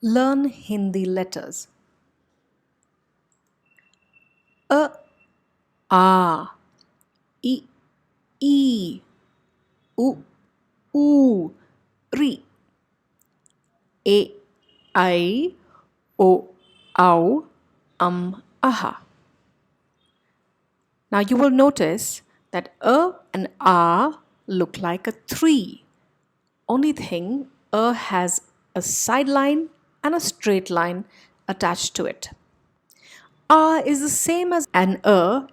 Learn Hindi letters. A, A, I, E, U, U, Ri, A, I, O, Au, Aha. Now you will notice that A and A look like a tree. Only thing, A has a side line and a straight line attached to it. A is the same as an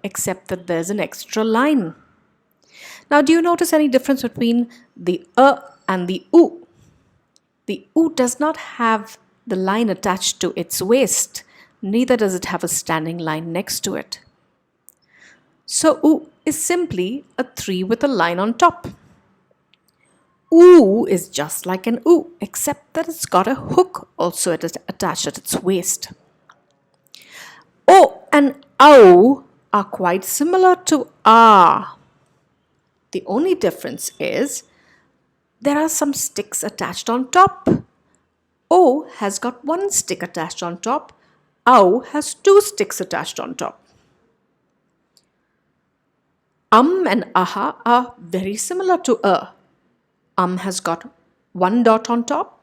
except that there's an extra line. Now, do you notice any difference between the and the U? The U does not have the line attached to its waist, neither does it have a standing line next to it. So, U is simply a tree with a line on top. U is just like an U, except that it's got a hook also attached at its waist. O and Au are quite similar to A. The only difference is there are some sticks attached on top. O has got one stick attached on top. Au has two sticks attached on top. And aha are very similar to a. Has got one dot on top.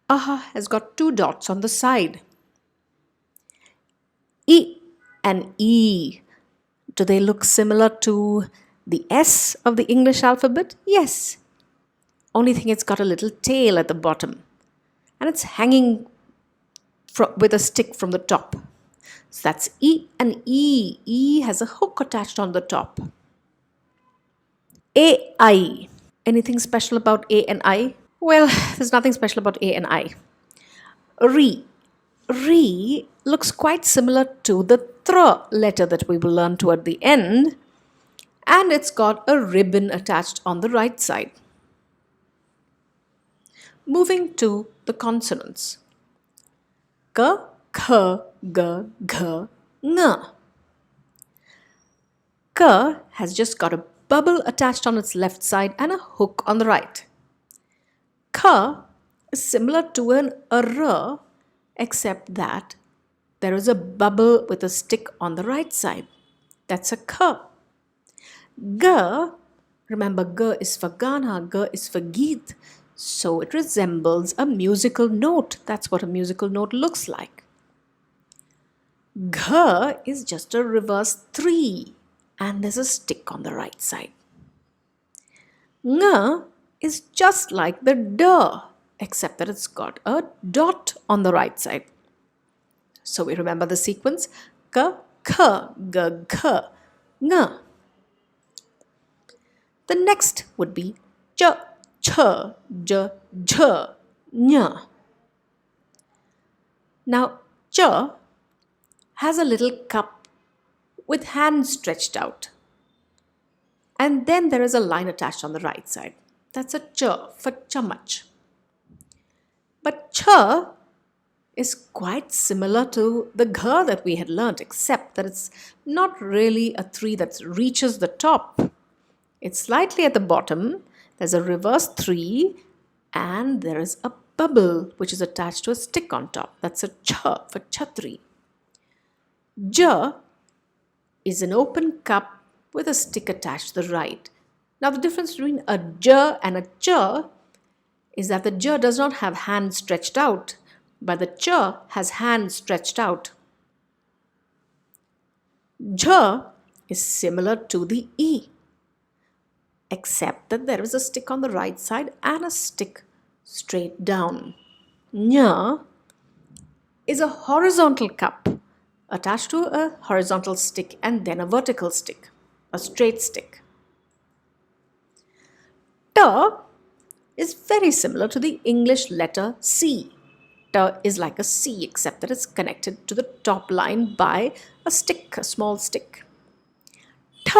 Aha has got two dots on the side. I and E, do they look similar to the S of the English alphabet? Yes. Only thing it's got a little tail at the bottom and it's hanging with a stick from the top. So that's E and E. E has a hook attached on the top. A, I. Anything special about A and I? Well, there's nothing special about A and I. Re. Re looks quite similar to the thr letter that we will learn toward the end, and it's got a ribbon attached on the right side. Moving to the consonants. K, kh, g, gh, ng. K has just got a bubble attached on its left side and a hook on the right. K is similar to an r, except that there is a bubble with a stick on the right side. That's a k. G, remember G is for Gana, G is for Geet, so it resembles a musical note. That's what a musical note looks like. Gh is just a reverse 3 and there's a stick on the right side. Ng is just like the D, except that it's got a dot on the right side. So we remember the sequence: K, K, G, G, Ng. The next would be Ch, Ch, J, J, Ny. Now, Ch has a little cup with hands stretched out. And then there is a line attached on the right side. That's a ch for chamach. But ch is quite similar to the gh that we had learnt, except that it's not really a 3 that reaches the top. It's slightly at the bottom. There's a reverse 3 and there is a bubble which is attached to a stick on top. That's a ch for chhatri. J is an open cup with a stick attached to the right. Now the difference between a j and a ch is that the j does not have hands stretched out, but the ch has hands stretched out. J is similar to the e, except that there is a stick on the right side and a stick straight down. Nya is a horizontal cup attached to a horizontal stick and then a vertical stick, a straight stick. T is very similar to the English letter C. T is like a C, except that it's connected to the top line by a stick, a small stick. T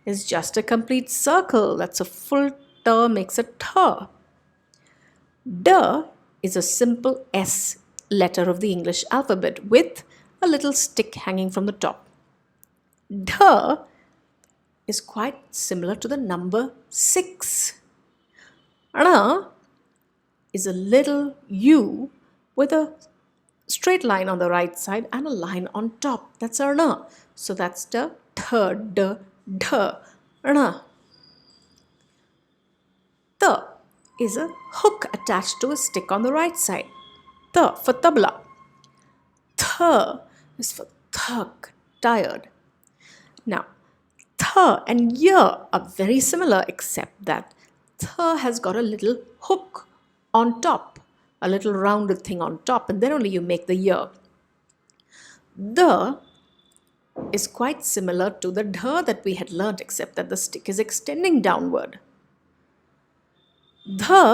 is just a complete circle. That's a full T makes a T. D is a simple S letter of the English alphabet with a little stick hanging from the top. D is quite similar to the number 6. R is a little U with a straight line on the right side and a line on top. That's our na. So that's the th, d, dh, na. The is a hook attached to a stick on the right side. The for tabla. Th is for thug, tired. Now, th and y are very similar except that th has got a little hook on top, a little rounded thing on top, and then only you make the y. The is quite similar to the dh that we had learnt except that the stick is extending downward. The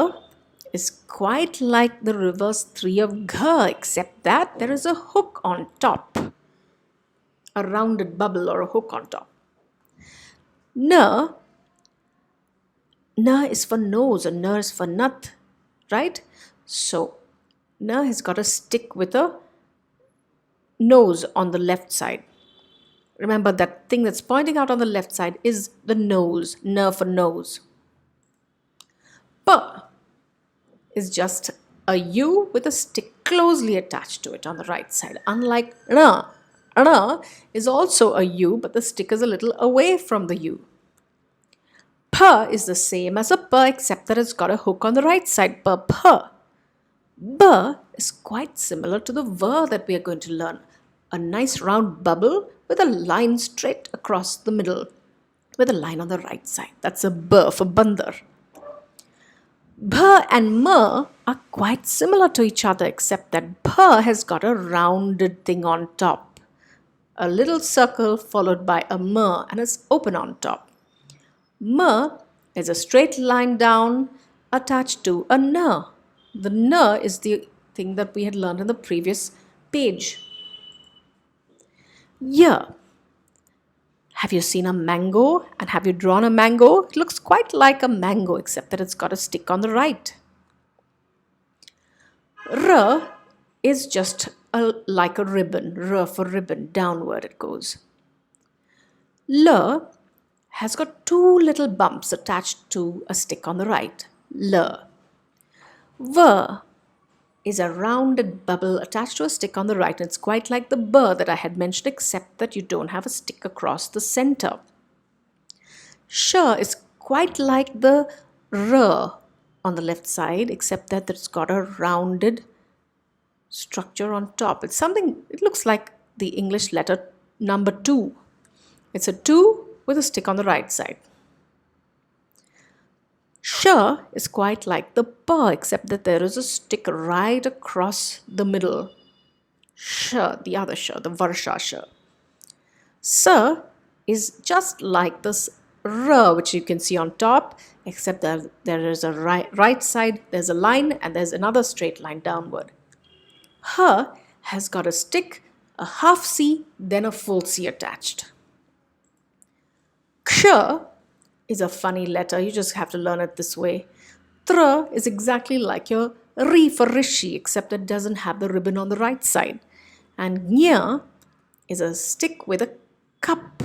is quite like the reverse 3 of gh except that there is a hook on top, a rounded bubble or a hook on top. Na is for nose and na is for nut, right? So na has got a stick with a nose on the left side. Remember that thing that's pointing out on the left side is the nose, na for nose. Pa is just a U with a stick closely attached to it on the right side. Unlike ra, ra is also a U but the stick is a little away from the U. Pa is the same as a pa except that it's got a hook on the right side. Pa, pa. Ba is quite similar to the ver that we are going to learn. A nice round bubble with a line straight across the middle with a line on the right side. That's a ba for bandar. Bha and ma are quite similar to each other except that bha has got a rounded thing on top. A little circle followed by a ma and it's open on top. Ma is a straight line down attached to a na. The na is the thing that we had learned in the previous page. Ya. Have you seen a mango and have you drawn a mango? It looks quite like a mango except that it's got a stick on the right. R is just like a ribbon. R for ribbon, downward it goes. L has got two little bumps attached to a stick on the right. L. V is a rounded bubble attached to a stick on the right. And it's quite like the B that I had mentioned except that you don't have a stick across the center. Sh is quite like the R on the left side except that it's got a rounded structure on top. It's something, it looks like the English letter number 2. It's a 2 with a stick on the right side. Sh is quite like the pa except that there is a stick right across the middle. Sh, the other sh, the varsha sh. S is just like this r which you can see on top except that there is a right side, there's a line and there's another straight line downward. H has got a stick, a half C, then a full C attached. Ksh is a funny letter, you just have to learn it this way. Tr is exactly like your ri for rishi except it doesn't have the ribbon on the right side. And nya is a stick with a cup.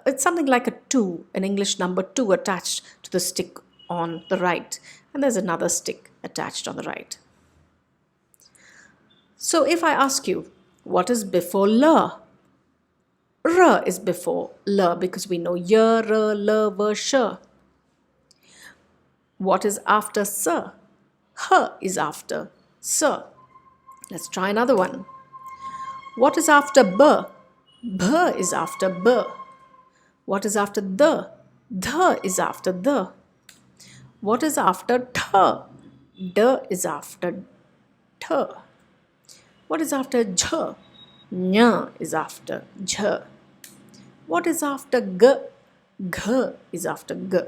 It's something like a 2, an English number 2 attached to the stick on the right. And there's another stick attached on the right. So if I ask you, what is before la? R is before L because we know Y, R, L, V, Sh. What is after S? H is after S. Let's try another one. What is after B? B is after B. What is after D? D is after D. What is after T? D is after T. What is after J? Nya is after J. What is after G? G is after G.